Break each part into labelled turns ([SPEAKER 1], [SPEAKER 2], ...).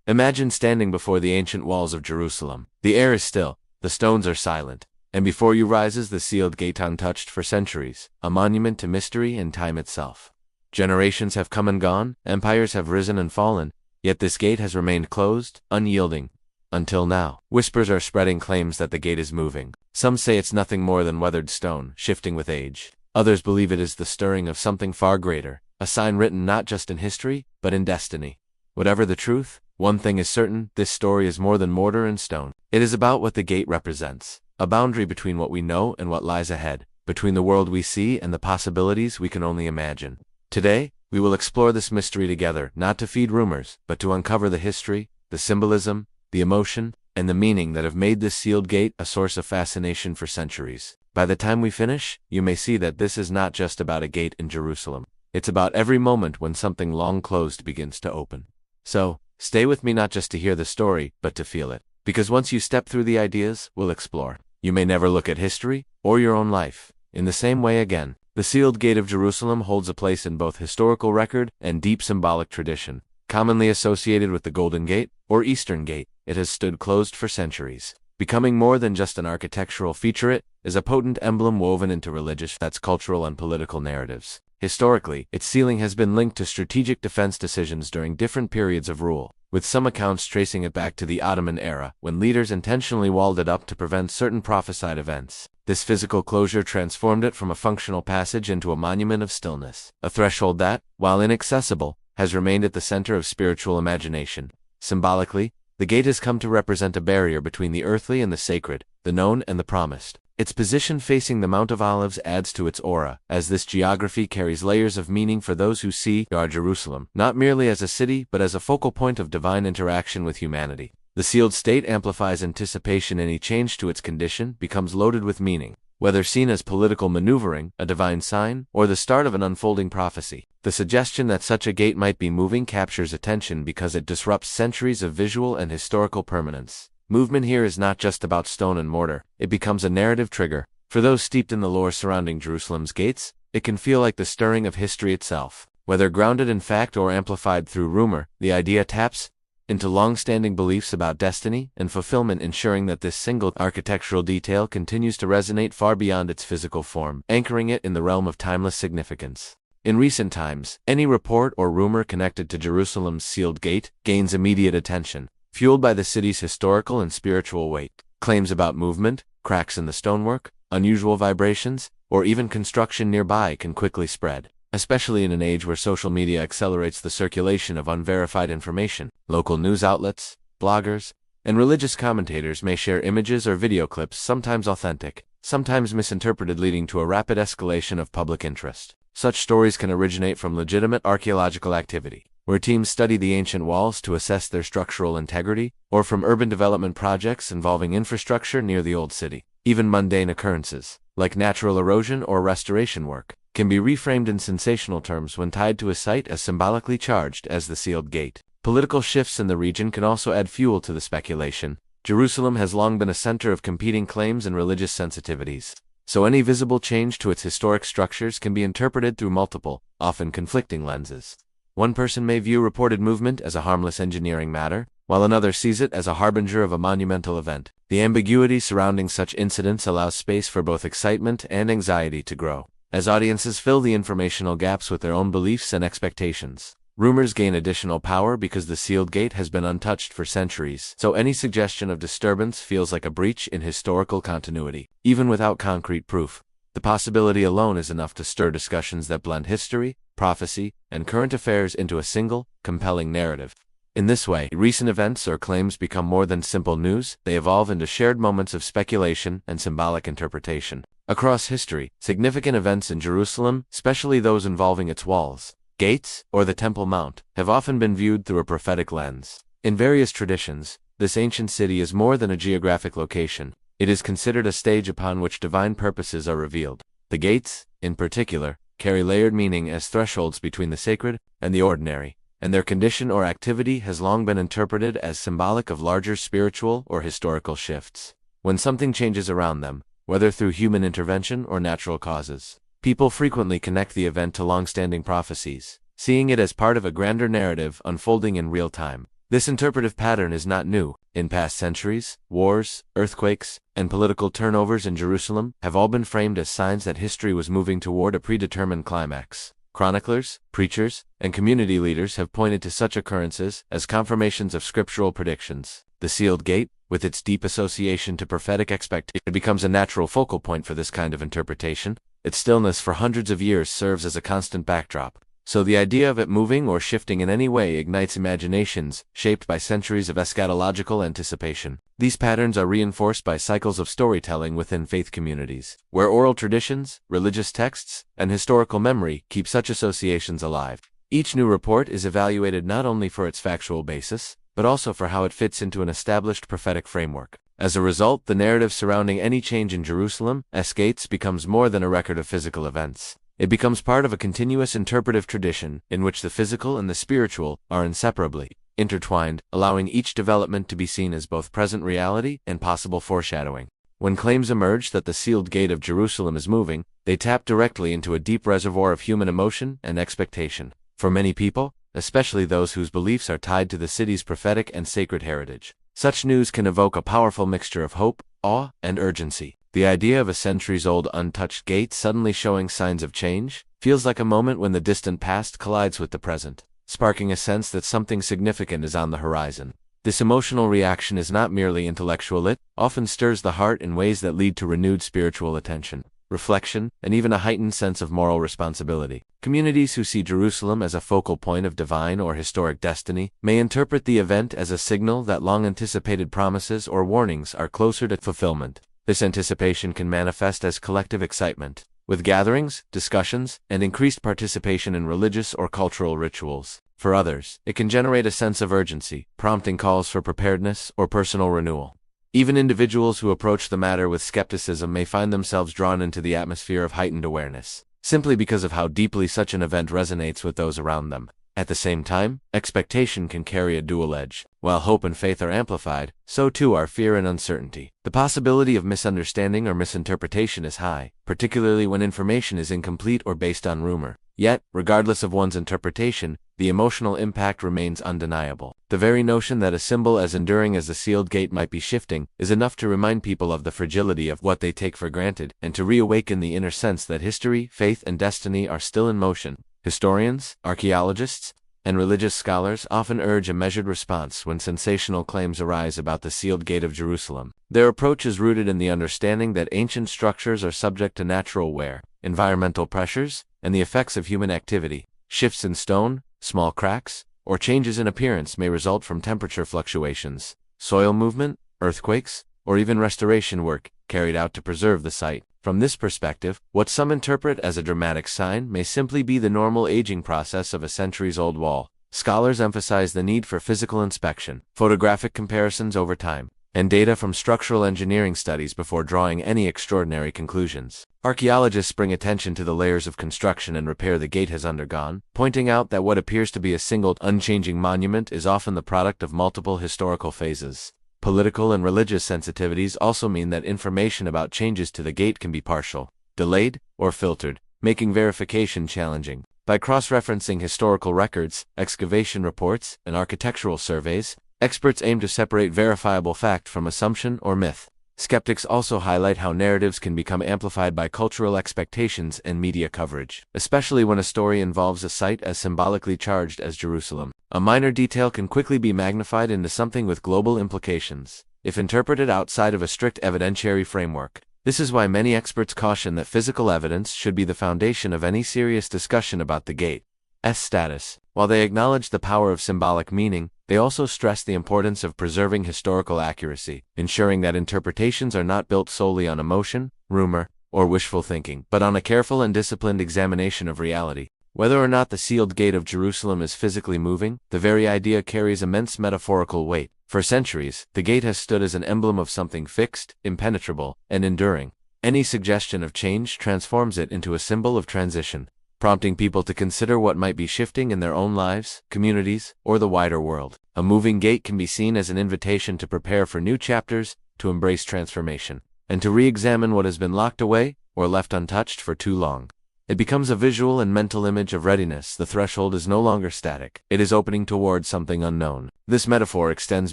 [SPEAKER 1] Imagine standing before the ancient walls of Jerusalem. The air is still, the stones are silent, and before you rises the sealed gate untouched for centuries, a monument to mystery and time itself. Generations have come and gone, empires have risen and fallen, yet this gate has remained closed, unyielding, until now. Whispers are spreading claims that the gate is moving. Some say it's nothing more than weathered stone, shifting with age. Others believe it is the stirring of something far greater, a sign written not just in history, but in destiny. Whatever the truth, one thing is certain, this story is more than mortar and stone. It is about what the gate represents, a boundary between what we know and what lies ahead, between the world we see and the possibilities we can only imagine. Today, we will explore this mystery together, not to feed rumors, but to uncover the history, the symbolism, the emotion, and the meaning that have made this sealed gate a source of fascination for centuries. By the time we finish, you may see that this is not just about a gate in Jerusalem. It's about every moment when something long closed begins to open. So, stay with me not just to hear the story, but to feel it. Because once you step through the ideas we'll explore, you may never look at history, or your own life, in the same way again. The sealed gate of Jerusalem holds a place in both historical record and deep symbolic tradition. Commonly associated with the Golden Gate, or Eastern Gate, it has stood closed for centuries. Becoming more than just an architectural feature, it is a potent emblem woven into religious, cultural and political narratives. Historically, its sealing has been linked to strategic defense decisions during different periods of rule, with some accounts tracing it back to the Ottoman era, when leaders intentionally walled it up to prevent certain prophesied events. This physical closure transformed it from a functional passage into a monument of stillness, a threshold that, while inaccessible, has remained at the center of spiritual imagination. Symbolically, the gate has come to represent a barrier between the earthly and the sacred, the known and the promised. Its position facing the Mount of Olives adds to its aura, as this geography carries layers of meaning for those who see our Jerusalem, not merely as a city but as a focal point of divine interaction with humanity. The sealed state amplifies anticipation. Any change to its condition becomes loaded with meaning, whether seen as political maneuvering, a divine sign, or the start of an unfolding prophecy. The suggestion that such a gate might be moving captures attention because it disrupts centuries of visual and historical permanence. Movement here is not just about stone and mortar, it becomes a narrative trigger. For those steeped in the lore surrounding Jerusalem's gates, it can feel like the stirring of history itself. Whether grounded in fact or amplified through rumor, the idea taps into long-standing beliefs about destiny and fulfillment, ensuring that this single architectural detail continues to resonate far beyond its physical form, anchoring it in the realm of timeless significance. In recent times, any report or rumor connected to Jerusalem's sealed gate gains immediate attention, fueled by the city's historical and spiritual weight. Claims about movement, cracks in the stonework, unusual vibrations, or even construction nearby can quickly spread, especially in an age where social media accelerates the circulation of unverified information. Local news outlets, bloggers, and religious commentators may share images or video clips, sometimes authentic, sometimes misinterpreted, leading to a rapid escalation of public interest. Such stories can originate from legitimate archaeological activity, where teams study the ancient walls to assess their structural integrity, or from urban development projects involving infrastructure near the old city. Even mundane occurrences, like natural erosion or restoration work, can be reframed in sensational terms when tied to a site as symbolically charged as the sealed gate. Political shifts in the region can also add fuel to the speculation. Jerusalem has long been a center of competing claims and religious sensitivities, so any visible change to its historic structures can be interpreted through multiple, often conflicting lenses. One person may view reported movement as a harmless engineering matter, while another sees it as a harbinger of a monumental event. The ambiguity surrounding such incidents allows space for both excitement and anxiety to grow, as audiences fill the informational gaps with their own beliefs and expectations. Rumors gain additional power because the sealed gate has been untouched for centuries, so any suggestion of disturbance feels like a breach in historical continuity. Even without concrete proof, the possibility alone is enough to stir discussions that blend history, prophecy, and current affairs into a single, compelling narrative. In this way, recent events or claims become more than simple news, they evolve into shared moments of speculation and symbolic interpretation. Across history, significant events in Jerusalem, especially those involving its walls, gates, or the Temple Mount, have often been viewed through a prophetic lens. In various traditions, this ancient city is more than a geographic location. It is considered a stage upon which divine purposes are revealed. The gates, in particular, carry layered meaning as thresholds between the sacred and the ordinary, and their condition or activity has long been interpreted as symbolic of larger spiritual or historical shifts. When something changes around them, whether through human intervention or natural causes, people frequently connect the event to long-standing prophecies, seeing it as part of a grander narrative unfolding in real time. This interpretive pattern is not new. In past centuries, wars, earthquakes, and political turnovers in Jerusalem have all been framed as signs that history was moving toward a predetermined climax. Chroniclers, preachers, and community leaders have pointed to such occurrences as confirmations of scriptural predictions. The sealed gate, with its deep association to prophetic expectation, becomes a natural focal point for this kind of interpretation. Its stillness for hundreds of years serves as a constant backdrop, so the idea of it moving or shifting in any way ignites imaginations shaped by centuries of eschatological anticipation. These patterns are reinforced by cycles of storytelling within faith communities, where oral traditions, religious texts, and historical memory keep such associations alive. Each new report is evaluated not only for its factual basis, but also for how it fits into an established prophetic framework. As a result, the narrative surrounding any change in Jerusalem's gates becomes more than a record of physical events. It becomes part of a continuous interpretive tradition in which the physical and the spiritual are inseparably intertwined, allowing each development to be seen as both present reality and possible foreshadowing. When claims emerge that the sealed gate of Jerusalem is moving, they tap directly into a deep reservoir of human emotion and expectation. For many people, especially those whose beliefs are tied to the city's prophetic and sacred heritage, such news can evoke a powerful mixture of hope, awe, and urgency. The idea of a centuries-old untouched gate suddenly showing signs of change feels like a moment when the distant past collides with the present, sparking a sense that something significant is on the horizon. This emotional reaction is not merely intellectual, it often stirs the heart in ways that lead to renewed spiritual attention, reflection, and even a heightened sense of moral responsibility. Communities who see Jerusalem as a focal point of divine or historic destiny may interpret the event as a signal that long-anticipated promises or warnings are closer to fulfillment. This anticipation can manifest as collective excitement, with gatherings, discussions, and increased participation in religious or cultural rituals. For others, it can generate a sense of urgency, prompting calls for preparedness or personal renewal. Even individuals who approach the matter with skepticism may find themselves drawn into the atmosphere of heightened awareness, simply because of how deeply such an event resonates with those around them. At the same time, expectation can carry a dual edge. While hope and faith are amplified, so too are fear and uncertainty. The possibility of misunderstanding or misinterpretation is high, particularly when information is incomplete or based on rumor. Yet, regardless of one's interpretation, the emotional impact remains undeniable. The very notion that a symbol as enduring as the sealed gate might be shifting is enough to remind people of the fragility of what they take for granted, and to reawaken the inner sense that history, faith, and destiny are still in motion. Historians, archaeologists, and religious scholars often urge a measured response when sensational claims arise about the sealed gate of Jerusalem. Their approach is rooted in the understanding that ancient structures are subject to natural wear, environmental pressures, and the effects of human activity. Shifts in stone, small cracks, or changes in appearance may result from temperature fluctuations, soil movement, earthquakes, or even restoration work carried out to preserve the site. From this perspective, what some interpret as a dramatic sign may simply be the normal aging process of a centuries-old wall. Scholars emphasize the need for physical inspection, photographic comparisons over time, and data from structural engineering studies before drawing any extraordinary conclusions. Archaeologists bring attention to the layers of construction and repair the gate has undergone, pointing out that what appears to be a single, unchanging monument is often the product of multiple historical phases. Political and religious sensitivities also mean that information about changes to the gate can be partial, delayed, or filtered, making verification challenging. By cross-referencing historical records, excavation reports, and architectural surveys, experts aim to separate verifiable fact from assumption or myth. Skeptics also highlight how narratives can become amplified by cultural expectations and media coverage, especially when a story involves a site as symbolically charged as Jerusalem. A minor detail can quickly be magnified into something with global implications, if interpreted outside of a strict evidentiary framework. This is why many experts caution that physical evidence should be the foundation of any serious discussion about the gate's status. While they acknowledge the power of symbolic meaning, they also stress the importance of preserving historical accuracy, ensuring that interpretations are not built solely on emotion, rumor, or wishful thinking, but on a careful and disciplined examination of reality. Whether or not the sealed gate of Jerusalem is physically moving, the very idea carries immense metaphorical weight. For centuries, the gate has stood as an emblem of something fixed, impenetrable, and enduring. Any suggestion of change transforms it into a symbol of transition, prompting people to consider what might be shifting in their own lives, communities, or the wider world. A moving gate can be seen as an invitation to prepare for new chapters, to embrace transformation, and to re-examine what has been locked away or left untouched for too long. It becomes a visual and mental image of readiness. The threshold is no longer static. It is opening towards something unknown. This metaphor extends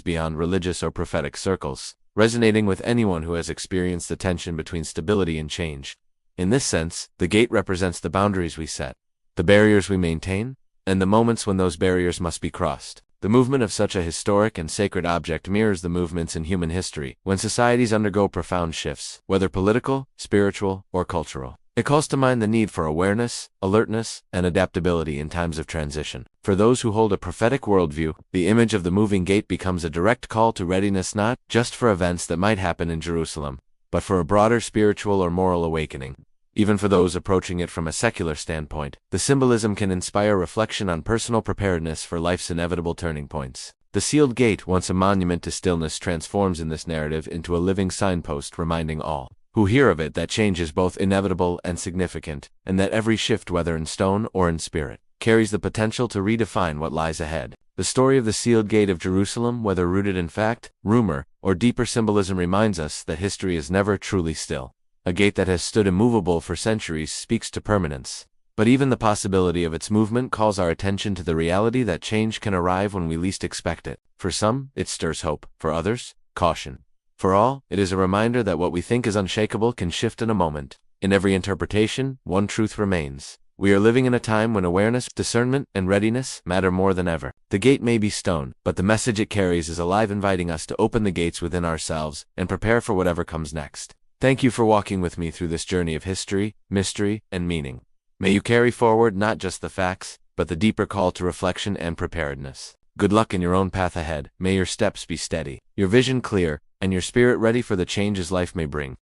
[SPEAKER 1] beyond religious or prophetic circles, resonating with anyone who has experienced the tension between stability and change. In this sense, the gate represents the boundaries we set, the barriers we maintain, and the moments when those barriers must be crossed. The movement of such a historic and sacred object mirrors the movements in human history, when societies undergo profound shifts, whether political, spiritual, or cultural. It calls to mind the need for awareness, alertness, and adaptability in times of transition. For those who hold a prophetic worldview, the image of the moving gate becomes a direct call to readiness, not just for events that might happen in Jerusalem, but for a broader spiritual or moral awakening. Even for those approaching it from a secular standpoint, the symbolism can inspire reflection on personal preparedness for life's inevitable turning points. The sealed gate, once a monument to stillness, transforms in this narrative into a living signpost reminding all who hear of it that change is both inevitable and significant, and that every shift, whether in stone or in spirit, carries the potential to redefine what lies ahead. The story of the sealed gate of Jerusalem, whether rooted in fact, rumor, or deeper symbolism, reminds us that history is never truly still. A gate that has stood immovable for centuries speaks to permanence. But even the possibility of its movement calls our attention to the reality that change can arrive when we least expect it. For some, it stirs hope. For others, caution. For all, it is a reminder that what we think is unshakable can shift in a moment. In every interpretation, one truth remains. We are living in a time when awareness, discernment, and readiness matter more than ever. The gate may be stone, but the message it carries is alive, inviting us to open the gates within ourselves and prepare for whatever comes next. Thank you for walking with me through this journey of history, mystery, and meaning. May you carry forward not just the facts, but the deeper call to reflection and preparedness. Good luck in your own path ahead. May your steps be steady, your vision clear, and your spirit ready for the changes life may bring.